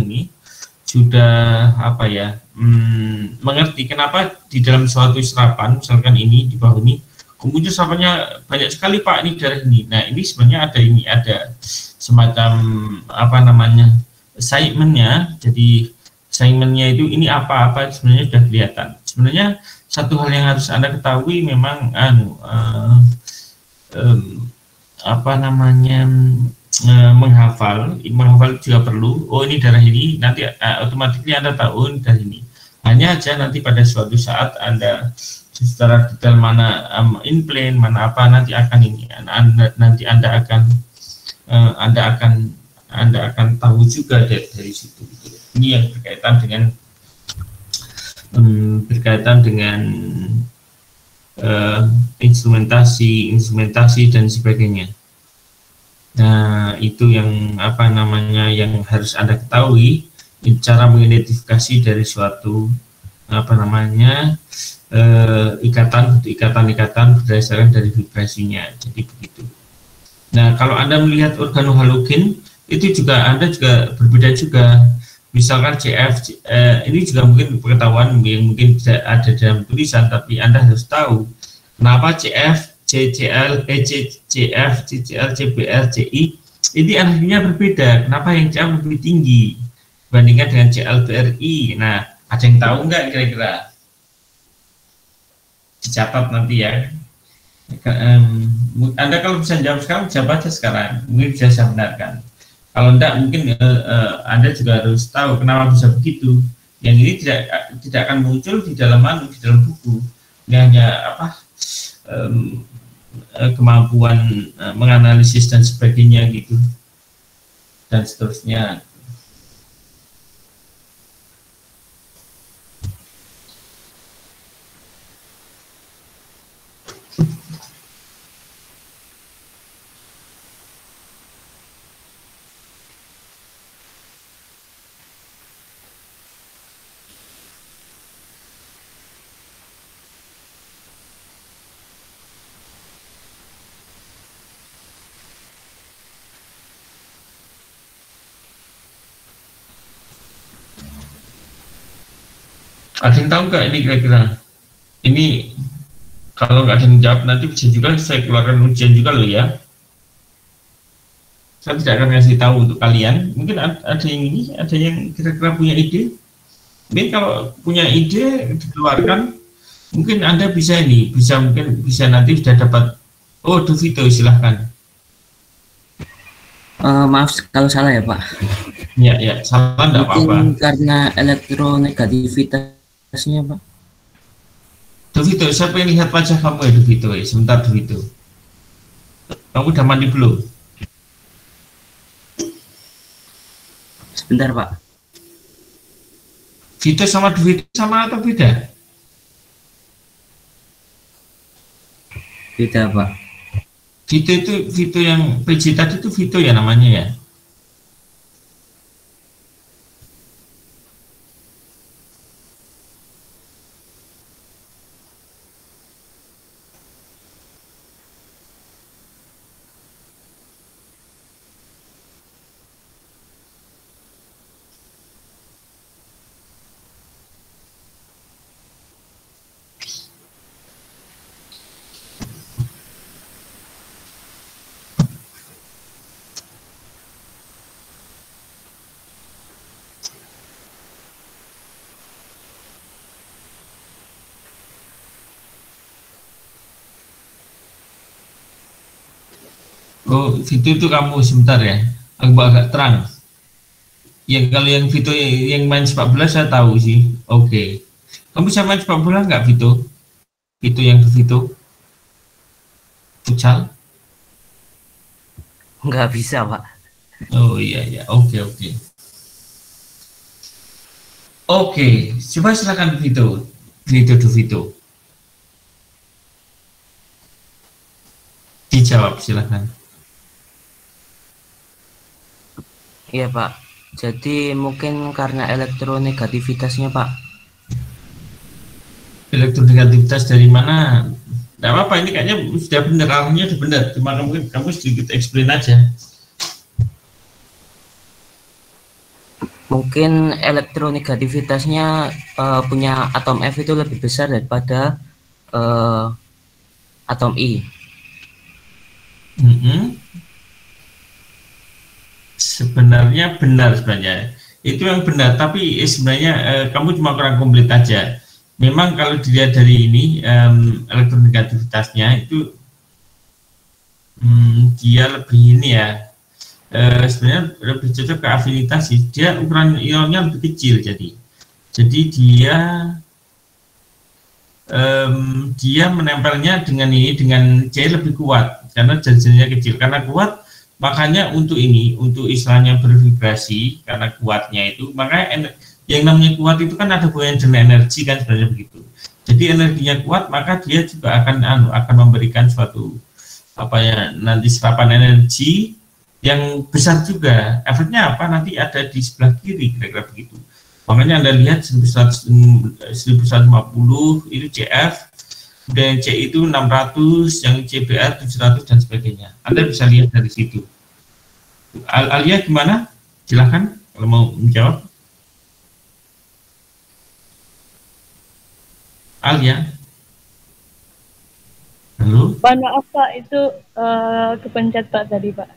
mengerti kenapa di dalam suatu serapan, misalkan ini di bawah ini kemudian serapannya banyak sekali Pak ini dari ini. Nah, ini sebenarnya ada semacam assignment-nya. Jadi assignment-nya itu ini apa sebenarnya sudah kelihatan. Sebenarnya satu hal yang harus Anda ketahui memang apa namanya menghafal juga perlu. Oh, ini darah ini, nanti otomatis Anda tahu ini darah ini. Hanya aja nanti pada suatu saat Anda secara detail mana in-plane, mana apa, nanti akan ini. Nanti Anda akan tahu juga dari situ. Ini yang berkaitan dengan instrumentasi dan sebagainya. Nah, itu yang apa namanya yang harus Anda ketahui, cara mengidentifikasi dari suatu apa namanya ikatan berdasarkan dari vibrasinya. Jadi begitu. Nah, kalau Anda melihat organohalogen itu juga Anda juga berbeda juga. Misalkan CF ini juga mungkin pengetahuan yang mungkin tidak ada dalam tulisan, tapi Anda harus tahu kenapa CF, CCl, CCF, CCl, CBr, CI ini energinya berbeda. Kenapa yang CF lebih tinggi dibandingkan dengan ClBrI? Nah, ada yang tahu nggak kira-kira? Dicatat nanti ya. Anda kalau bisa jawab sekarang, jawab aja sekarang. Mungkin bisa saya benarkan. Kalau enggak, mungkin Anda juga harus tahu kenapa bisa begitu. Yang ini tidak akan muncul di dalam buku. Ini hanya kemampuan menganalisis dan sebagainya gitu, dan seterusnya. Ada yang tahu nggak ini kira-kira? Ini kalau nggak ada yang jawab nanti bisa juga saya keluarkan ujian juga loh ya. Saya tidak akan ngasih tahu untuk kalian. Mungkin ada yang ini, ada yang kira-kira punya ide. Mungkin kalau punya ide dikeluarkan, mungkin Anda bisa mungkin bisa nanti sudah dapat. Oh, Duvito silahkan. Maaf kalau salah ya Pak. Ya, salah enggak apa-apa. Karena elektronegativitasnya Pak. Duvito, saya pengen lihat wajah kamu ya Duvito. Sebentar Duvito. Kamu udah mandi belum? Sebentar Pak. Vito sama Duvito sama atau beda? Beda Pak. Vito yang PJ tadi itu Vito ya namanya ya? Oh, Vito itu kamu sebentar ya, agak terang. Yang kalau yang Vito yang main sepak bola saya tahu sih. Oke. Kamu bisa main sepak bola nggak Vito? Vito futsal? Nggak bisa Pak. Oh iya, oke. Oke, coba silakan Vito. Dijawab silakan. Iya Pak. Jadi mungkin karena elektronegativitasnya Pak. Elektronegativitas dari mana? Tidak apa-apa, ini kayaknya sudah benar, arahnya sudah benar. Cuma kamu sedikit explain aja. Mungkin elektronegativitasnya punya atom F itu lebih besar daripada atom I. Sebenarnya benar itu yang benar, tapi sebenarnya kamu cuma kurang komplit aja. Memang kalau dilihat dari ini elektronegativitasnya itu dia lebih ini ya, sebenarnya lebih cocok ke afinitas sih. Dia ukuran ionnya lebih kecil, jadi dia menempelnya dengan ini, dengan C lebih kuat karena jajarnya kecil. Karena kuat, makanya untuk ini, untuk istilahnya bervibrasi karena kuatnya itu, makanya yang namanya kuat itu kan ada hubungannya dengan energi kan, sebenarnya begitu. Jadi energinya kuat, maka dia juga akan memberikan suatu apa ya, nanti serapan energi yang besar juga. Efeknya apa? Nanti ada di sebelah kiri, kira-kira begitu. Makanya Anda lihat 1150 itu CF, dan C itu 600, yang CBR 700 dan sebagainya. Anda bisa lihat dari situ. Alia gimana? Silahkan kalau mau menjawab. Alia. Halo? Pak, maaf Pak, itu kepencet Pak tadi Pak.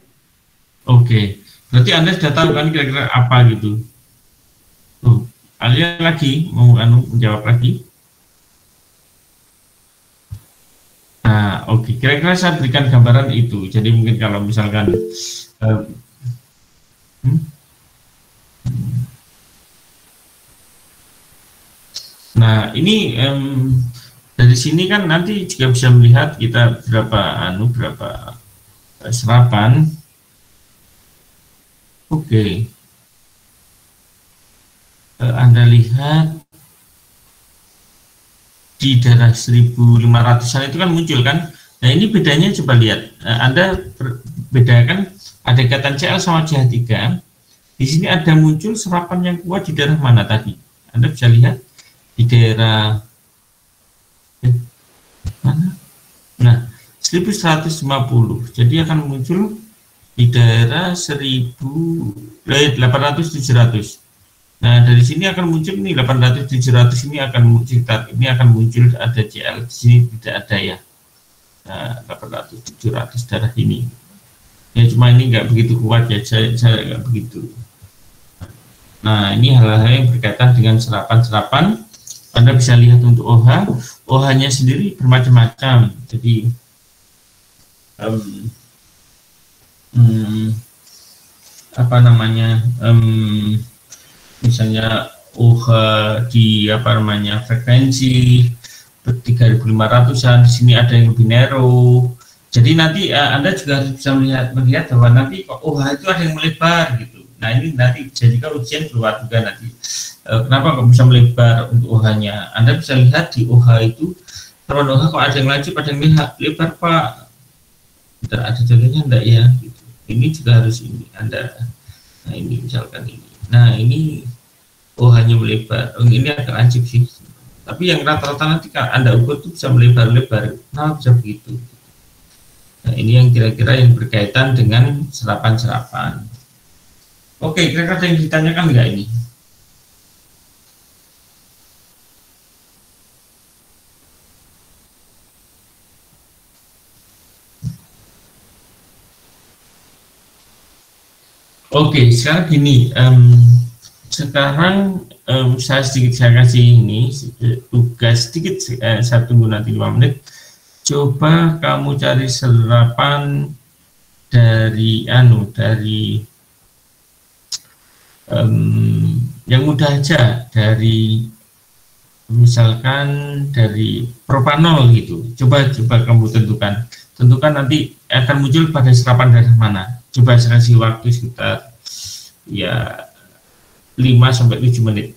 Oke, berarti Anda sudah tahu kan kira-kira apa gitu. Tuh, Alia lagi mau menjawab lagi. Nah, oke. Kira-kira saya berikan gambaran itu. Jadi mungkin kalau misalkan nah ini dari sini kan nanti juga bisa melihat kita berapa serapan. Oke. Anda lihat di daerah 1500-an itu kan muncul kan. Nah ini bedanya coba lihat. Anda bedakan ada ikatan Cl sama CH3. Di sini ada muncul serapan yang kuat di daerah mana tadi? Anda bisa lihat di daerah mana? Nah 1150. Jadi akan muncul di daerah 800-700. Nah, dari sini akan muncul nih 800-700 ini akan muncul ada CL, di sini tidak ada ya. Nah, 800-700 darah ini. Ya cuma ini nggak begitu kuat ya, saya nggak begitu. Nah, ini hal-hal yang berkaitan dengan serapan-serapan. Anda bisa lihat untuk OH, OH-nya sendiri bermacam-macam. Jadi apa namanya? Misalnya di frekuensi 3500-an, di sini ada yang lebih narrow. Jadi nanti Anda juga harus bisa melihat bahwa nanti OH itu ada yang melebar gitu. Nah ini nanti jadikan ujian keluar juga nanti. Kenapa kok bisa melebar untuk OH-nya? Anda bisa lihat di OH itu, teman OH kok ada yang lancip, ada yang lebar Pak. Tidak ada contohnya enggak ya? Gitu. Ini juga harus ini Anda. Nah ini misalkan ini. Nah ini hanya melebar. Ini agak lancip sih. Tapi yang rata-rata nanti kan Anda ukur itu bisa melebar-lebar. Nah bisa begitu. Nah ini yang kira-kira yang berkaitan dengan serapan-serapan. Oke, kira-kira ada yang ditanyakan enggak ini? Oke, sekarang gini, sekarang saya kasih ini tugas sedikit, saya tunggu nanti 5 menit. Coba kamu cari serapan dari yang mudah aja, dari misalkan dari propanol gitu. Coba kamu tentukan nanti akan muncul pada serapan darah mana. Coba saya kasih waktu sekitar ya 5-7 menit.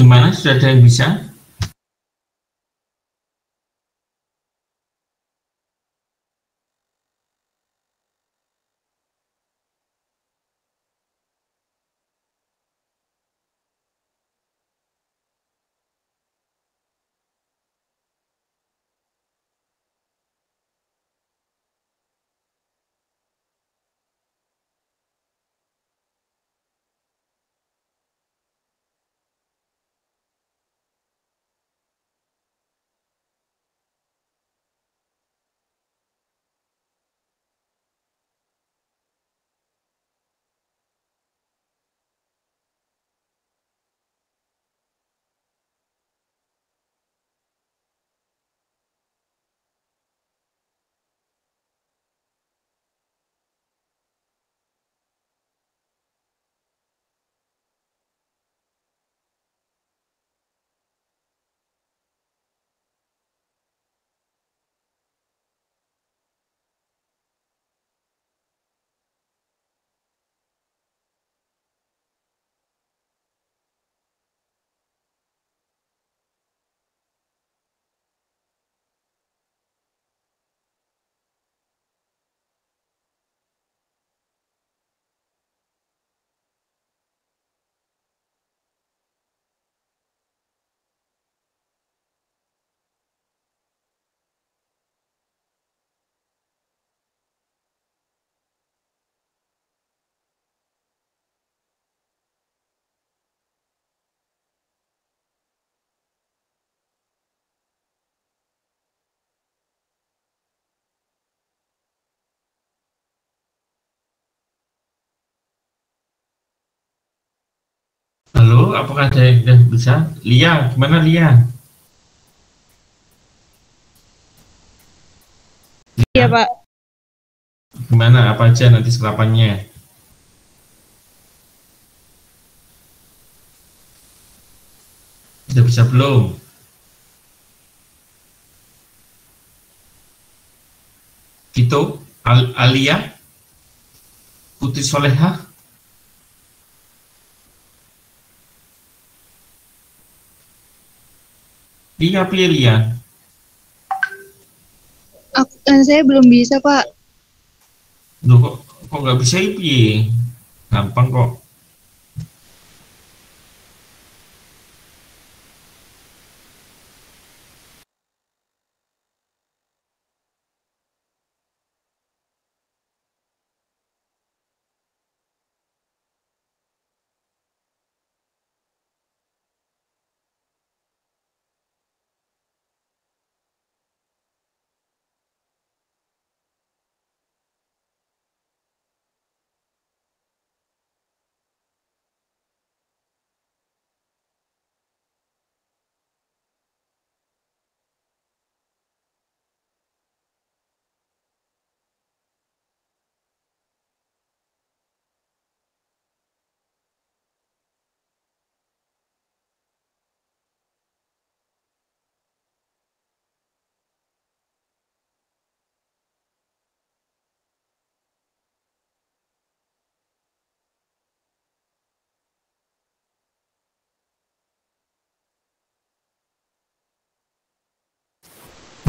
Gimana, sudah ada yang bisa? Halo, apakah ada yang sudah bisa? Lia, gimana Lia? Iya, Lia, Pak. gimana? Apa aja nanti serapannya? Sudah bisa belum? Vito, Alia, Putri Soleha, Lia, pilih Lia. Saya belum bisa, Pak. Loh, kok nggak bisa piye? Gampang kok.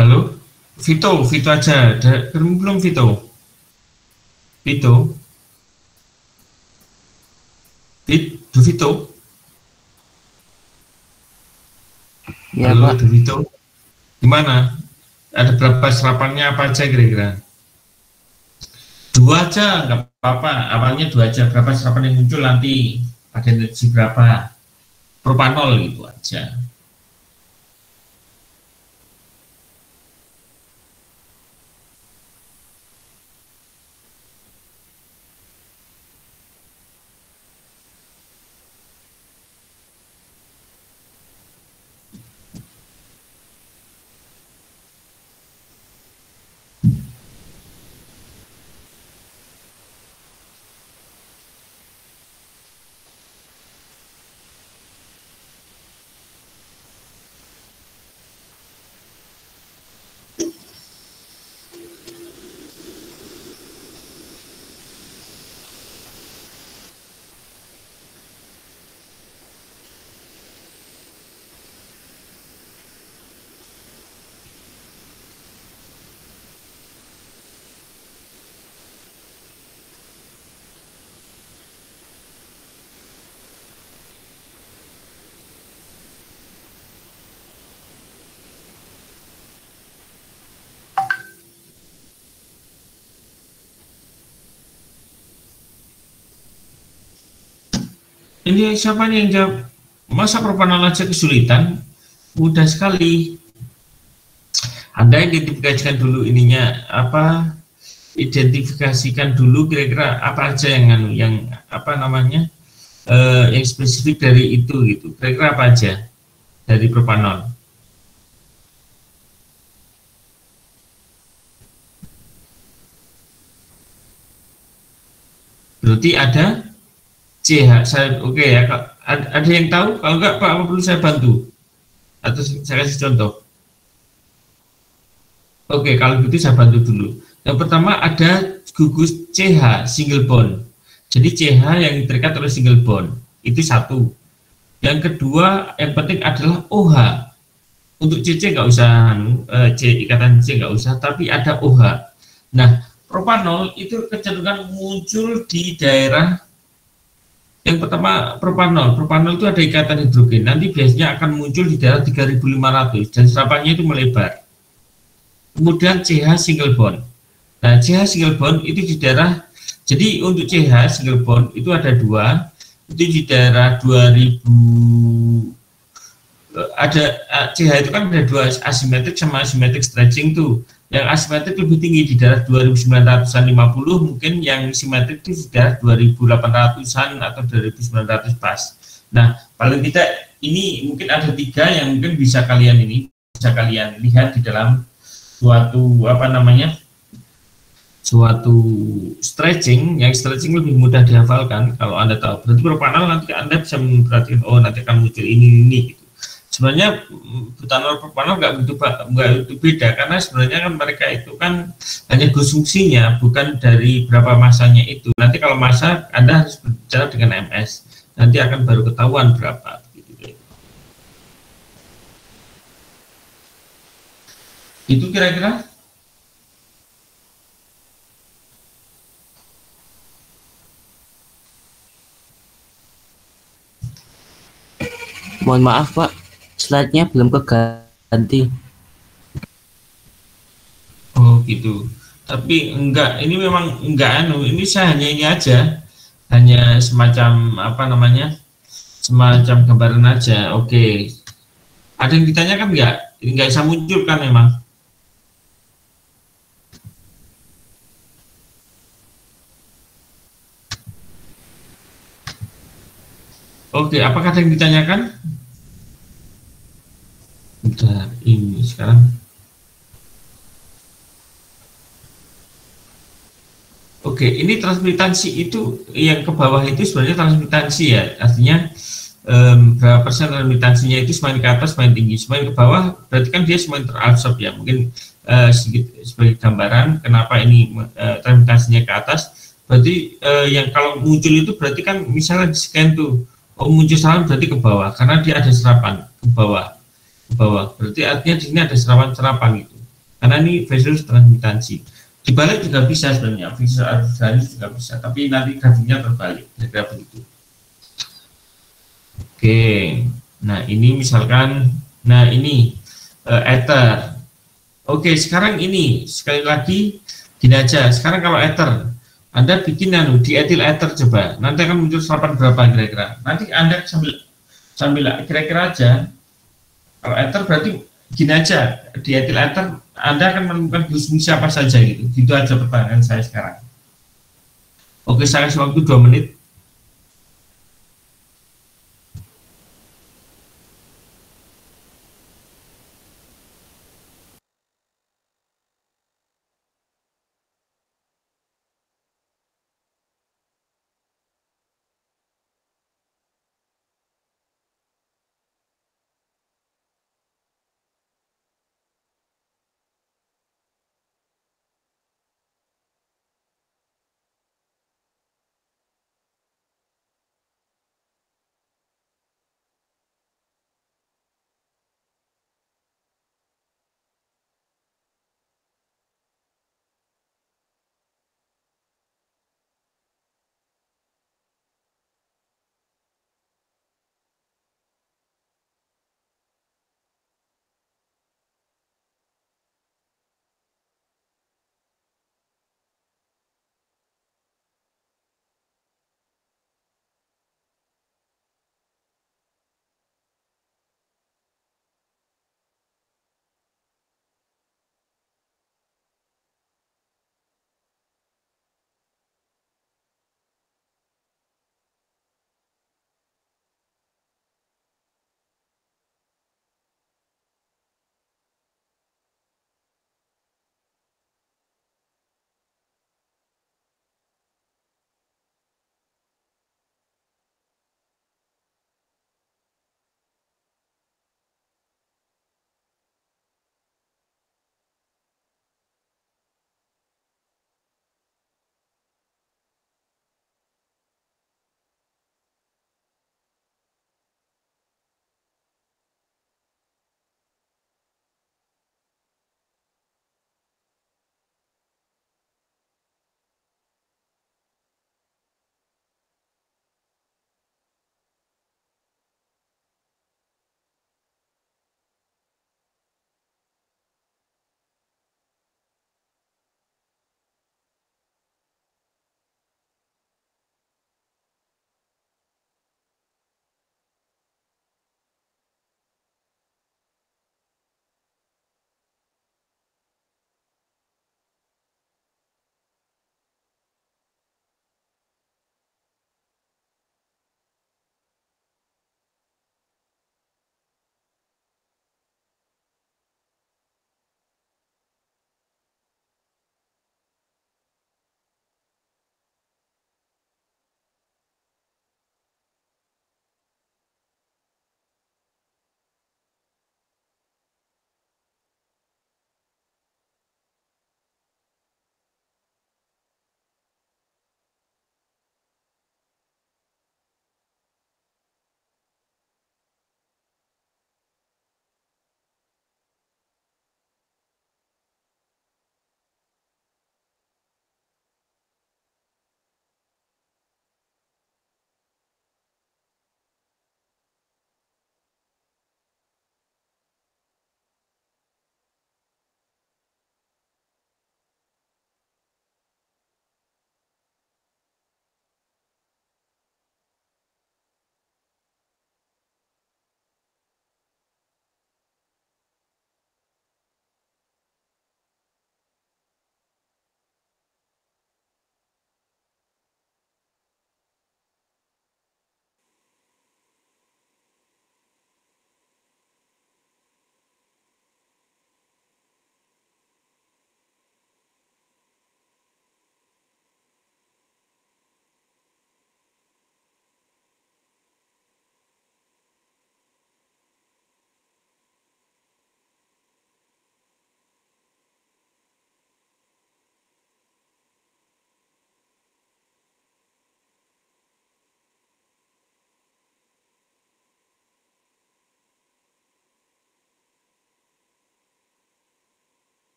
Halo, Vito aja. Belum belum Vito. Vito, Vito. Ya, Halo, Pak. Vito. Gimana? Ada berapa serapannya apa aja kira-kira? Dua aja, nggak apa-apa. Awalnya dua aja. Berapa serapan yang muncul nanti ada energi berapa? Propanol gitu aja. Ini siapa nih yang jawab? Masa propanol aja kesulitan? Mudah sekali. Anda identifikasikan dulu ininya apa? Identifikasikan dulu kira-kira apa aja yang apa namanya yang spesifik dari itu gitu. Kira-kira apa aja dari propanol? Berarti ada CH. Oke ya. Ada yang tahu? Kalau enggak, Pak, apa perlu saya bantu? Atau saya kasih contoh? Oke, kalau gitu saya bantu dulu. Yang pertama ada gugus CH, single bond. Jadi CH yang terikat oleh single bond. Itu satu. Yang kedua, yang penting adalah OH. Untuk CC nggak usah, ikatan C nggak usah, tapi ada OH. Nah, propanol itu kecenderungan muncul di daerah yang pertama propanol. Propanol itu ada ikatan hidrogen. Nanti biasanya akan muncul di daerah 3500 dan serapannya itu melebar. Kemudian CH single bond. Nah, CH single bond itu di daerah, jadi untuk CH single bond itu ada dua, itu di daerah 2000, ada CH itu kan ada dua, asimetrik sama asimetrik stretching tuh. Yang asimetrik lebih tinggi di daerah 2950, mungkin yang simetrik itu di daerah 2800-an atau 2900 pas. Nah, paling tidak ini mungkin ada tiga yang mungkin bisa kalian lihat di dalam suatu apa namanya, suatu stretching. Yang stretching lebih mudah dihafalkan kalau Anda tahu. Berarti propanol nanti Anda bisa memperhatikan, oh nanti akan muncul ini gitu. Sebenarnya butanol propanol nggak begitu beda, karena sebenarnya kan mereka itu kan hanya konsumsinya, bukan dari berapa masanya itu. Nanti kalau masa Anda harus berbicara dengan MS, nanti akan baru ketahuan berapa gitu. Itu kira-kira. Mohon maaf Pak, slide-nya belum keganti. Oh gitu. Tapi enggak, ini memang enggak ini saya hanya ini aja. Hanya semacam apa namanya? Semacam gambaran aja. Oke. Ada yang ditanyakan enggak? Ini enggak bisa muncul kan memang. Oke, apakah ada yang ditanyakan? Bentar, ini sekarang. Oke, ini transmitansi itu yang ke bawah itu sebenarnya transmitansi ya, artinya berapa persen transmitansinya itu semakin ke atas semakin tinggi, semakin ke bawah berarti kan dia semakin terabsorb ya. Mungkin sedikit sebagai gambaran kenapa ini transmitansinya ke atas, berarti yang kalau muncul itu berarti kan misalnya di scan tuh, oh muncul saran berarti ke bawah karena dia ada serapan ke bawah, berarti artinya di sini ada serapan gitu, karena ini vessel transmitansi. Dibalik juga bisa sebenarnya, visual arus juga bisa, tapi nanti grafiknya terbalik, kira-kira begitu. Oke, nah ini misalkan, nah ini ether. Oke, sekarang ini sekali lagi gini aja. Sekarang kalau ether, Anda bikin di etil ether coba, nanti akan muncul serapan berapa kira-kira. Nanti Anda sambil kira-kira aja. Kalau ether berarti gini aja, di etil ether Anda akan menemukan fungsi apa saja gitu. Gitu aja pertanyaan saya sekarang. Oke, saya kasih waktu 2 menit.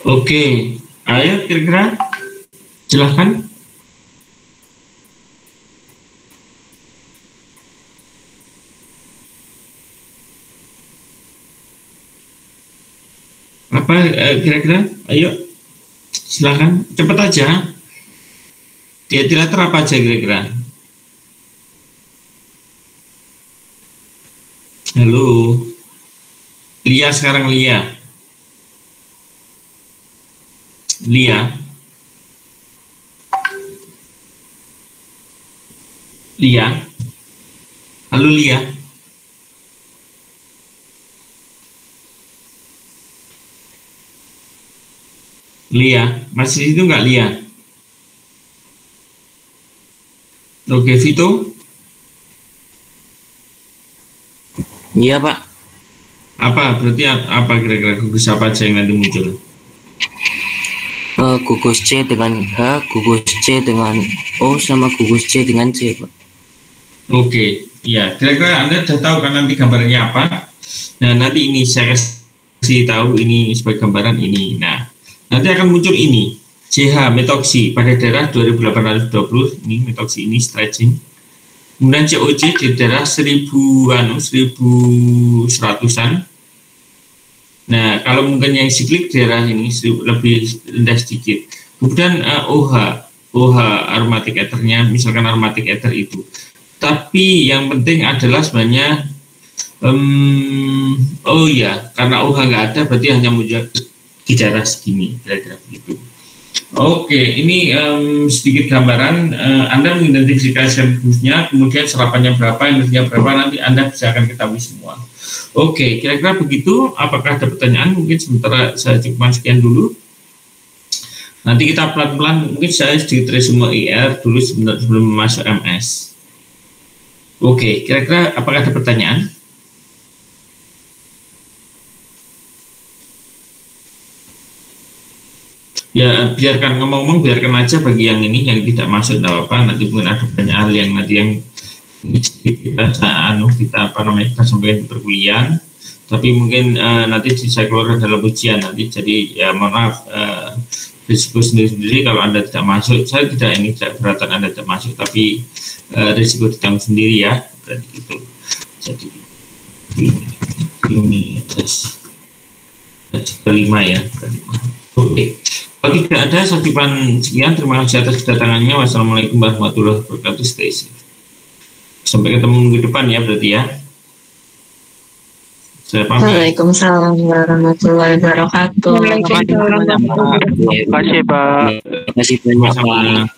Oke, ayo kira-kira silahkan. Apa kira-kira? Ayo, silahkan cepat aja. Dia tidak apa aja kira-kira. Halo, Lia sekarang Lia. Lia. Lia. Halo Lia. Lia, masih itu nggak Lia? Oke, Vito. Iya Pak. Apa berarti apa kira-kira gugus apa aja yang nanti muncul? Gugus C dengan H, gugus C dengan O, sama gugus C dengan C Pak. Oke, ya kira-kira Anda sudah tahu kan nanti gambarnya apa? Nah nanti ini saya kasih tahu ini sebagai gambaran ini. Nah nanti akan muncul ini CH metoksi pada daerah 2820 ini metoksi ini stretching. Kemudian COC di daerah 1100-an. Nah, kalau mungkin yang siklik daerah ini lebih rendah sedikit. Kemudian OH aromatic ethernya, misalkan aromatic ether itu. Tapi yang penting adalah sebenarnya, karena OH nggak ada, berarti hanya muncul di daerah segini, kira-kira begitu. Oke, ini sedikit gambaran. Anda mengidentifikasi gusnya, kemudian serapannya berapa, energinya berapa, nanti Anda bisa akan ketahui semua. Oke, kira-kira begitu. Apakah ada pertanyaan? Mungkin sementara saya cukupkan sekian dulu. Nanti kita pelan-pelan, mungkin saya sedikit resume IR dulu sebelum masuk MS. Oke, kira-kira apakah ada pertanyaan? Ya biarkan ngomong-ngomong, biarkan aja bagi yang ini yang tidak masuk tidak apa-apa. Nanti mungkin ada banyak hal yang nanti yang kita sampaikan di perkuliahan. Tapi mungkin nanti saya keluarkan dalam ujian nanti. Jadi ya mohon maaf risiko sendiri-sendiri kalau Anda tidak masuk. Saya tidak keberatan Anda tidak masuk, tapi risiko ditanggung sendiri ya. Berarti gitu. Jadi ini tes kelima ya. Oke. Kalau tidak ada, satipan sekian. Terima kasih atas kedatangannya. Wassalamualaikum warahmatullahi wabarakatuh. Stay safe. Sampai ketemu minggu depan ya berarti ya. Saya pamit. Waalaikumsalam warahmatullahi wabarakatuh. Waalaikumsalam warahmatullahi wabarakatuh. Terima kasih Pak. Terima kasih banyak Pak.